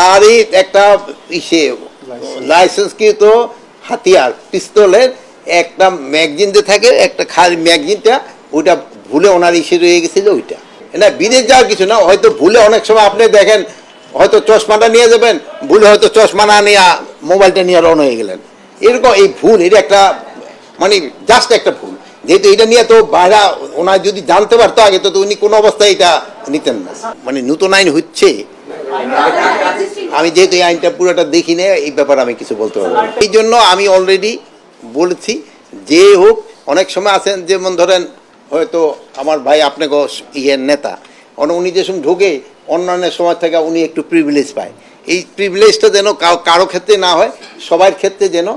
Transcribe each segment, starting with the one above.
তারই একটা ইসে লাইসেন্সকৃত হাতিয়ার পিস্তলের একটা ম্যাগজিন যে থাকে, একটা খালি ম্যাগজিনটা ওইটা ভুলে ওনার ইসে রয়ে গেছিল। ওইটা না বিদেশ যাওয়ার কিছু না, হয়তো ভুলে অনেক সময় আপনি দেখেন হয়তো চশমাটা নিয়ে যাবেন, ভুলে হয়তো চশমা না নিয়ে মোবাইলটা নিয়ে রওনা হয়ে গেলেন। এরকম এই ভুল, এটা একটা মানে জাস্ট একটা ভুল। যেহেতু এটা নিয়ে তো বাইরা ওনার যদি জানতে পারতো আগে, তো উনি কোনো অবস্থায় এটা নিতেন না। মানে নতুন আইন হচ্ছে, আমি যেহেতু এই আইনটা পুরোটা দেখি না, এই ব্যাপারে আমি কিছু বলতে পারবো। এই জন্য আমি অলরেডি বলেছি, যে হোক, অনেক সময় আছেন যেমন ধরেন হয়তো আমার ভাই আপনাকে ইয়ের নেতা, উনি যে সময় ঢোকে অন্যান্য সময় থেকে উনি একটু প্রিভিলেজ পায়। এই প্রিভিলেজটা যেন কারো ক্ষেত্রে না হয়, সবার ক্ষেত্রে যেন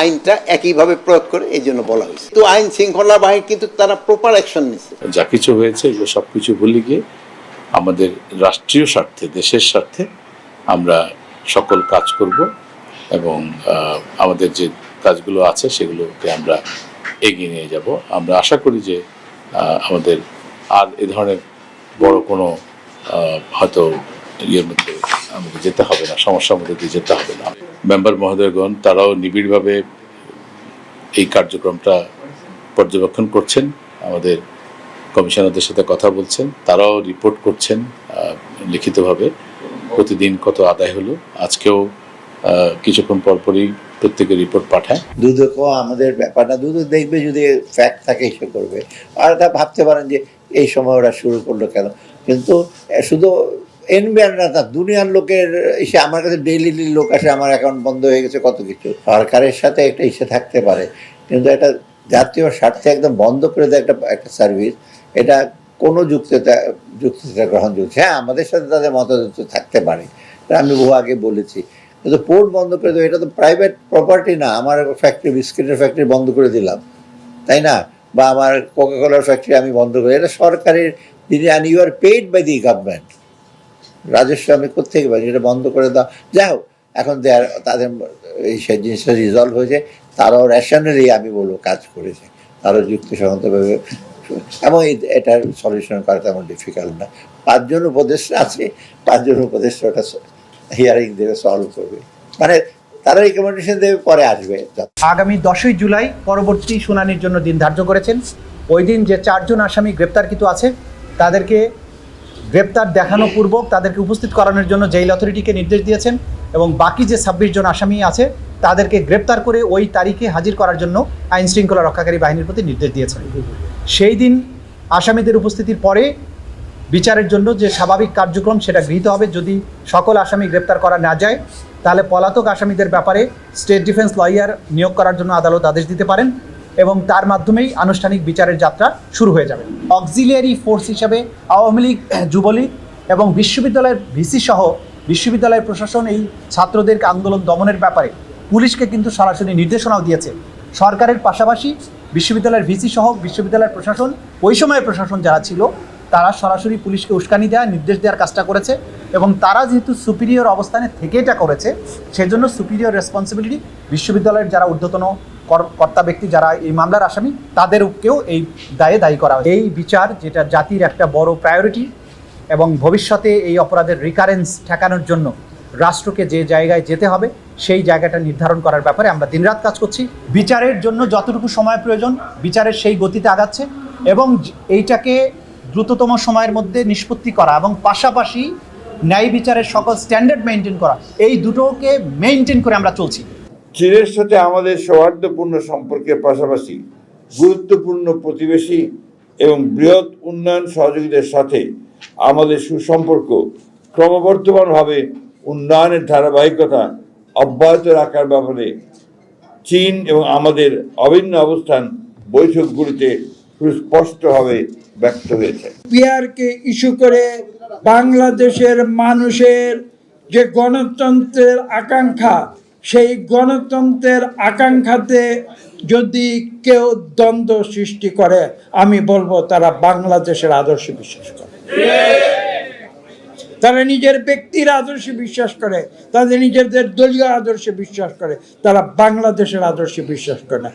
আইনটা একইভাবে প্রয়োগ করে, এই জন্য বলা হয়েছে। তো আইন শৃঙ্খলা বাহিনী কিন্তু তারা প্রপার অ্যাকশন নিচ্ছে। যা কিছু হয়েছে এগুলো সব কিছু ভুলে গিয়ে আমাদের রাষ্ট্রীয় স্বার্থে, দেশের স্বার্থে আমরা সকল কাজ করব এবং আমাদের যে কাজগুলো আছে সেগুলোকে আমরা এগিয়ে নিয়ে যাব। আমরা আশা করি যে আমাদের আর এ ধরনের বড় কোনো হয়তো ইয়ের মধ্যে আমাদের যেতে হবে না, সমস্যার মধ্যে দিয়ে যেতে হবে না। মেম্বার মহোদয়গণ তারাও নিবিড়ভাবে এই কার্যক্রমটা পর্যবেক্ষণ করছেন, আমাদের কমিশনারদের সাথে কথা বলছেন, তারাও রিপোর্ট করছেন লিখিতভাবে প্রতিদিন কত আদায় হলো। আজকেও কিছুক্ষণ পরপরই প্রত্যেকের রিপোর্ট পাঠায়। দুদকও আমাদের ব্যাপারটা, দুদক দেখবে যদি ফ্যাক্ট থাকে এসে করবে। আর তা ভাবতে পারেন যে এই সময় ওরা শুরু করলো কেন, কিন্তু শুধু এনবিআর না, তা দুনিয়ার লোকের এসে আমার কাছে ডেইলি লোক আসে, আমার অ্যাকাউন্ট বন্ধ হয়ে গেছে, কত কিছু। সরকারের সাথে একটা ইসে থাকতে পারে, কিন্তু একটা জাতীয় স্বার্থে একদম বন্ধ করে দেয় একটা সার্ভিস, এটা কোনো যুক্তিতে গ্রহণযোগ্য। হ্যাঁ, আমাদের সাথে তাদের মতামত থাকতে পারে, আমি বহু আগে বলেছি, কিন্তু পোর্ট বন্ধ করে দেবো, এটা তো প্রাইভেট প্রপার্টি না। আমার ফ্যাক্টরি, বিস্কিটের ফ্যাক্টরি বন্ধ করে দিলাম, তাই না? বা আমার কোকাকোলার ফ্যাক্টরি আমি বন্ধ করে, এটা সরকারের যিনি, and you are paid by the government, রাজস্ব আমি কোথেকে পাই, এটা বন্ধ করে দাও। যাই হোক, এখন তাদের এই সেই জিনিসটা রিজলভ হয়েছে, তারাও রেশনালি আমি বলবো কাজ করেছে, তারও যুক্তিসঙ্গতভাবে, এবং এটার সলিউশন করা তেমন ডিফিকাল্ট না। 5 জন উপদেষ্টা আছে, 5 জন উপদেষ্টা ওটা হিয়ারিং দেবে, সলভ করবে, মানে তারা রিকমেন্ডেশন দেবে, পরে আসবে। আগামী 10ই জুলাই পরবর্তী শুনানির জন্য দিন ধার্য করেছেন। ওই দিন যে 4 জন আসামি গ্রেপ্তারকৃত আছে, তাদেরকে গ্রেপ্তার দেখানো পূর্বক তাদেরকে উপস্থিত করানোর জন্য জেল অথরিটিকে নির্দেশ দিয়েছেন, এবং বাকি যে 26 জন আসামি আছে তাদেরকে গ্রেপ্তার করে ওই তারিখে হাজির করার জন্য আইন শৃঙ্খলা রক্ষাকারী বাহিনীর প্রতি নির্দেশ দিয়েছেন। সেই দিন আসামিদের উপস্থিতির পরে বিচারের জন্য যে স্বাভাবিক কার্যক্রম সেটা গৃহীত হবে। যদি সকল আসামি গ্রেপ্তার করা না যায়, তাহলে পলাতক আসামিদের ব্যাপারে স্টেট ডিফেন্স লয়ার নিয়োগ করার জন্য আদালত আদেশ দিতে পারেন, এবং তার মাধ্যমেই আনুষ্ঠানিক বিচারের যাত্রা শুরু হয়ে যাবে। অক্সিলিয়ারি ফোর্স হিসাবে আওয়ামী লীগ, যুবলীগ এবং বিশ্ববিদ্যালয়ের ভিসি সহ বিশ্ববিদ্যালয়ের প্রশাসন এই ছাত্রদের আন্দোলন দমনের ব্যাপারে পুলিশকে কিন্তু সরাসরি নির্দেশনাও দিয়েছে। সরকারের পাশাপাশি বিশ্ববিদ্যালয়ের ভিসি সহ বিশ্ববিদ্যালয়ের প্রশাসন, ওই সময়ের প্রশাসন যারা ছিল, তারা সরাসরি পুলিশকে উস্কানি দেওয়া, নির্দেশ দেওয়ার কাজটা করেছে, এবং তারা যেহেতু সুপিরিয়র অবস্থানে থেকে এটা করেছে, সেজন্য সুপিরিয়র রেসপন্সিবিলিটি বিশ্ববিদ্যালয়ের যারা ঊর্ধ্বতন কর্তা ব্যক্তি, যারা এই মামলার আসামি, তাদেরকেও এই দায়ী করা হয়। এই বিচার, যেটা জাতির একটা বড় প্রায়োরিটি, এবং ভবিষ্যতে এই অপরাধের রিকারেন্স ঠেকানোর জন্য রাষ্ট্রকে যে জায়গায় যেতে হবে সেই জায়গাটা নির্ধারণ করার ব্যাপারে আমরা দিনরাত কাজ করছি। বিচারের জন্য যতটুকু সময় প্রয়োজন, বিচারের সেই গতিতে আগাচ্ছে, এবং এইটাকে দ্রুততম সময়ের মধ্যে নিষ্পত্তি করা এবং পাশাপাশি ন্যায় বিচারের সকল স্ট্যান্ডার্ড মেনটেন করা, এই দুটোকে মেনটেন করে আমরা চলছি। চীনের সাথে আমাদের সৌহার্দ্যপূর্ণ সম্পর্কের পাশাপাশি গুরুত্বপূর্ণ প্রতিবেশী এবং বৃহৎ উন্নয়ন সহযোগীদের সাথে আমাদের সুসম্পর্ক ক্রমবর্ধমানভাবে উন্নয়নের ধারাবাহিকতা অব্যাহত রাখার ব্যাপারে চীন এবং আমাদের অভিন্ন অবস্থান বৈঠকগুলিতে সুস্পষ্টভাবে ব্যক্ত হয়েছে। পিআরকে ইস্যু করে বাংলাদেশের মানুষের যে গণতন্ত্রের আকাঙ্ক্ষা, সেই গণতন্ত্রের আকাঙ্ক্ষাতে যদি কেউ দ্বন্দ্ব সৃষ্টি করে, আমি বলবো তারা বাংলাদেশের আদর্শে বিশ্বাস করে, তারা নিজের ব্যক্তির আদর্শে বিশ্বাস করে, তাদের নিজেদের দলীয় আদর্শে বিশ্বাস করে, তারা বাংলাদেশের আদর্শে বিশ্বাস করে না।